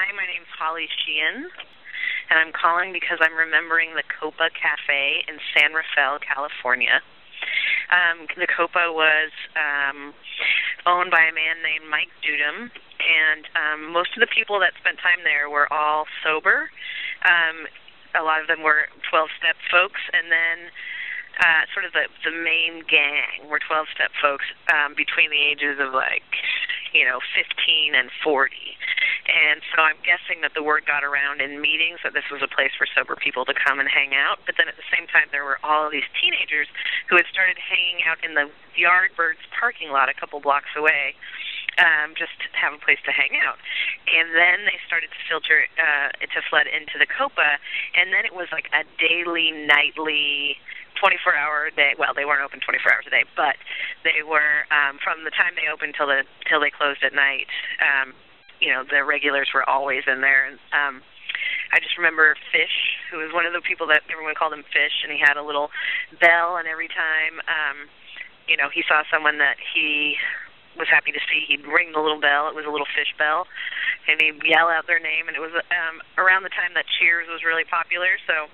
Hi, my name's Holly Sheehan, and I'm calling because I'm remembering the Copa Cafe in San Rafael, California. The Copa was owned by a man named Mike Dudum, and most of the people that spent time there were all sober. A lot of them were 12-step folks, and then sort of the main gang were 12-step folks between the ages of 15 and 40. And so I'm guessing that the word got around in meetings that this was a place for sober people to come and hang out. But then at the same time, there were all of these teenagers who had started hanging out in the Yardbirds parking lot a couple blocks away, just to have a place to hang out. And then they started to filter, to flood into the Copa, and then it was like a daily, nightly, 24-hour day. Well, they weren't open 24 hours a day, but they were from the time they opened till they closed at night. The regulars were always in there. And I just remember Fish, who was one of the people that everyone called him Fish, and he had a little bell, and every time he saw someone that he was happy to see, he'd ring the little bell. It was a little fish bell, and he'd yell out their name. And it was around the time that Cheers was really popular, so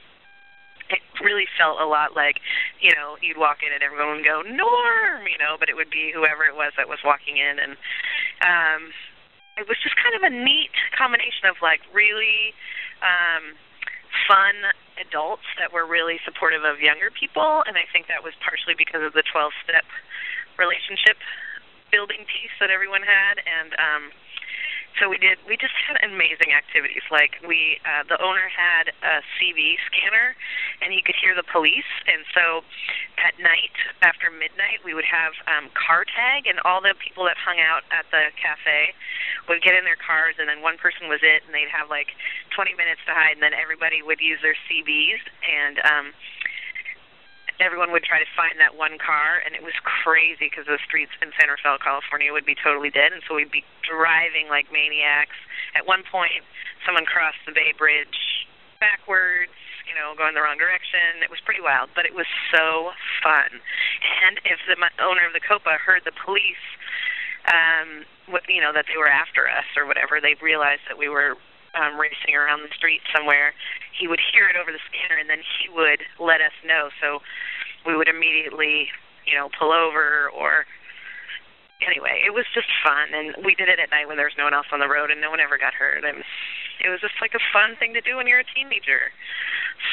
it really felt a lot like, you'd walk in and everyone would go, Norm, but it would be whoever it was that was walking in. And it was just kind of a neat combination of really fun adults that were really supportive of younger people, and I think that was partially because of the 12-step relationship building piece that everyone had. And so we just had amazing activities. The owner had a CV scanner, and he could hear the police. And so at night, after midnight, we would have car tag, and all the people that hung out at the cafe would get in their cars, and then one person was it, and they'd have 20 minutes to hide, and then everybody would use their CVs, and everyone would try to find that one car. And it was crazy because the streets in San Rafael, California would be totally dead, and so we'd be driving like maniacs. At one point, someone crossed the Bay Bridge backwards, going the wrong direction. It was pretty wild, but it was so fun. And if the owner of the Copa heard the police, that they were after us or whatever, they realized that we were racing around the street somewhere, he would hear it over the scanner, and then he would let us know. So we would immediately, pull over. Or anyway, it was just fun, and we did it at night when there was no one else on the road, and no one ever got hurt. And it was just a fun thing to do when you're a teenager.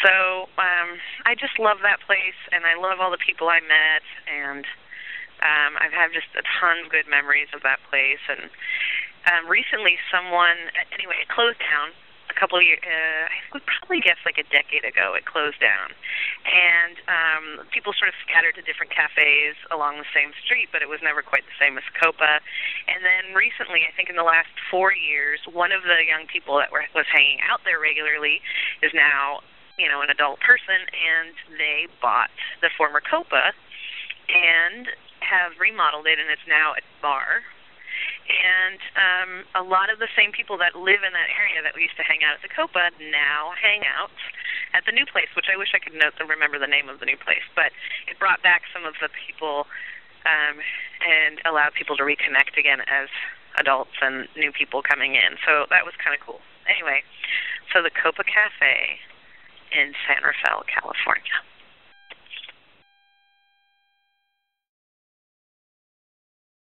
So I just love that place, and I love all the people I met, and I've had just a ton of good memories of that place. And recently it closed down a couple of years, I would probably guess a decade ago it closed down. And people sort of scattered to different cafes along the same street, but it was never quite the same as Copa. And then recently, I think in the last 4 years, one of the young people that was hanging out there regularly is now, an adult person, and they bought the former Copa and have remodeled it, and it's now a bar. And a lot of the same people that live in that area that we used to hang out at the Copa now hang out at the new place, which I wish I could remember the name of the new place. But it brought back some of the people and allowed people to reconnect again as adults and new people coming in. So that was kind of cool. Anyway, so the Copa Cafe in San Rafael, California.